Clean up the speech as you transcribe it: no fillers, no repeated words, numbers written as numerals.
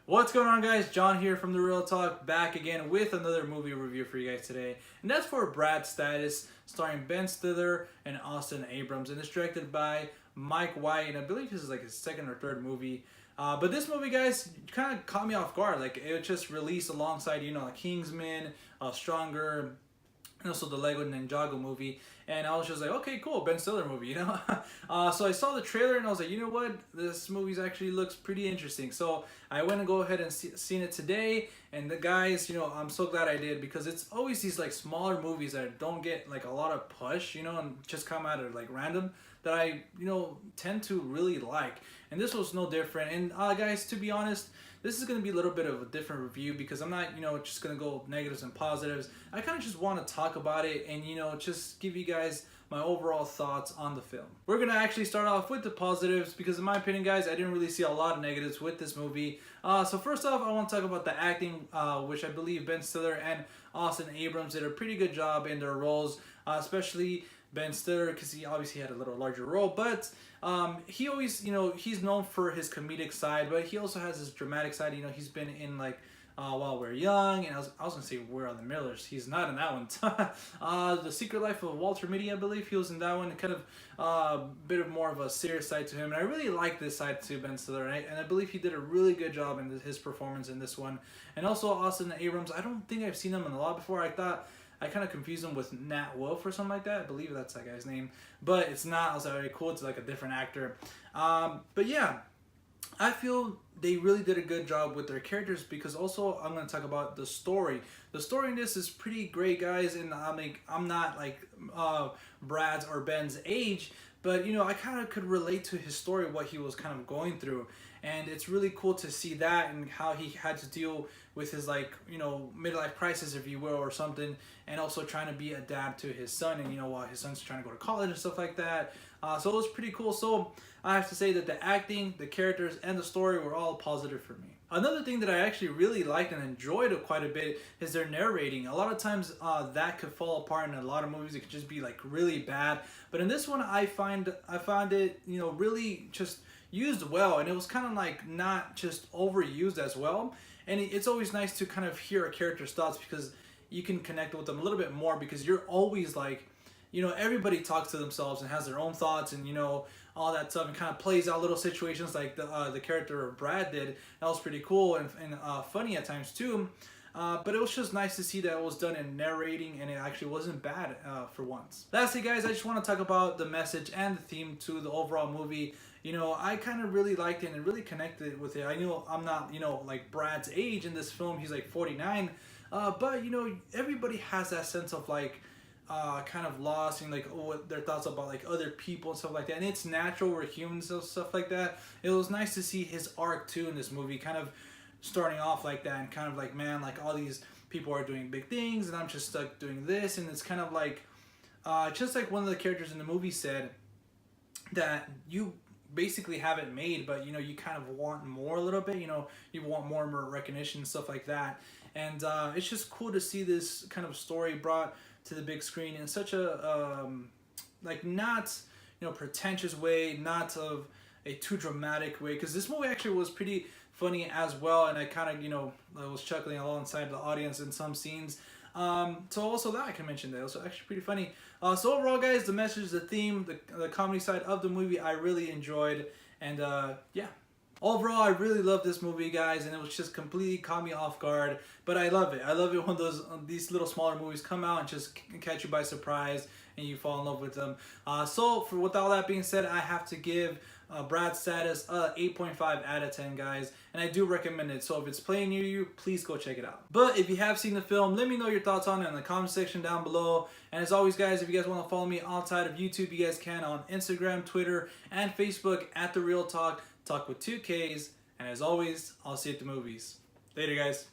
What's going on, guys? John here from The Real Talk, back again with another movie review for you guys today. And that's for Brad Status, starring Ben Stiller and Austin Abrams, and it's directed by Mike White, and I believe this is like his second or third movie. But this movie, guys, kind of caught me off guard. Like, it was just released alongside, like Kingsman, Stronger, and also the Lego Ninjago movie, and I was just like, okay, cool, Ben Stiller movie. So I saw the trailer and I was like, you know what, this movie actually looks pretty interesting. So I went and go ahead and seen it today, and the guys, I'm so glad I did, because it's always these like smaller movies that don't get like a lot of push, and just come out of like random, that I, tend to really like. And this was no different. And guys, to be honest, this is going to be a little bit of a different review, because I'm not, just going to go negatives and positives. I kind of just want to talk about it and, just give you guys my overall thoughts on the film. We're going to actually start off with the positives, because in my opinion, guys, I didn't really see a lot of negatives with this movie. So first off, I want to talk about the acting, which I believe Ben Stiller and Austin Abrams did a pretty good job in their roles, especially Ben Stiller, because he obviously had a little larger role, but he always, he's known for his comedic side, but he also has his dramatic side. He's been in like While We're Young, and I was gonna say We're on the Millers. He's not in that one. The Secret Life of Walter Mitty, I believe he was in that one. Kind of a bit of more of a serious side to him, and I really like this side to Ben Stiller, and I believe he did a really good job in his performance in this one. And also Austin Abrams, I don't think I've seen him in a lot before. I kind of confused him with Nat Wolff or something like that. I believe that's that guy's name, but it's not. I was like, cool, it's like a different actor. But yeah, I feel they really did a good job with their characters, because also I'm going to talk about the story. The story in this is pretty great, guys, and I'm not like Brad's or Ben's age, but I kind of could relate to his story, what he was kind of going through. And it's really cool to see that, and how he had to deal with his midlife crisis, if you will, or something, and also trying to be a dad to his son, and while his son's trying to go to college and stuff like that. So it was pretty cool. So I have to say that the acting, the characters, and the story were all positive for me. Another thing that I actually really liked and enjoyed quite a bit is their narrating. A lot of times that could fall apart in a lot of movies. It could just be like really bad. But in this one, I found it, really just used well, and it was kind of like not just overused as well. And it's always nice to kind of hear a character's thoughts, because you can connect with them a little bit more, because you're always like, everybody talks to themselves and has their own thoughts, and all that stuff, and kind of plays out little situations like the character of Brad did. That was pretty cool and funny at times too. But it was just nice to see that it was done in narrating, and it actually wasn't bad for once. Lastly, guys, I just want to talk about the message and the theme to the overall movie. I kind of really liked it and really connected with it. I know I'm not, like Brad's age in this film. He's like 49. But, everybody has that sense of like, kind of lost, and like, what their thoughts about like other people and stuff like that. And it's natural, we're humans and stuff like that. It was nice to see his arc too in this movie, kind of starting off like that, and kind of like, man, like all these people are doing big things and I'm just stuck doing this. And it's kind of like, just like one of the characters in the movie said, that you basically have it made, but you kind of want more a little bit. You want more and more recognition and stuff like that. And it's just cool to see this kind of story brought to the big screen in such a like, not pretentious way, not of a too dramatic way, because this movie actually was pretty funny as well, and I kind of I was chuckling alongside the audience in some scenes. So also that I can mention, that it was actually pretty funny. So overall, guys, the message, the theme, the comedy side of the movie, I really enjoyed. And yeah, overall, I really love this movie, guys, and it was just completely caught me off guard. But I love it. I love it when these little smaller movies come out and just catch you by surprise, and you fall in love with them. So with all that being said, I have to give Brad Status 8.5 out of 10, guys, and I do recommend it. So if it's playing near you, please go check it out. But if you have seen the film, let me know your thoughts on it in the comment section down below. And as always, guys, if you guys want to follow me outside of YouTube, you guys can on Instagram, Twitter, and Facebook at The Real Talk, talk with 2 Ks. And as always, I'll see you at the movies. Later, guys.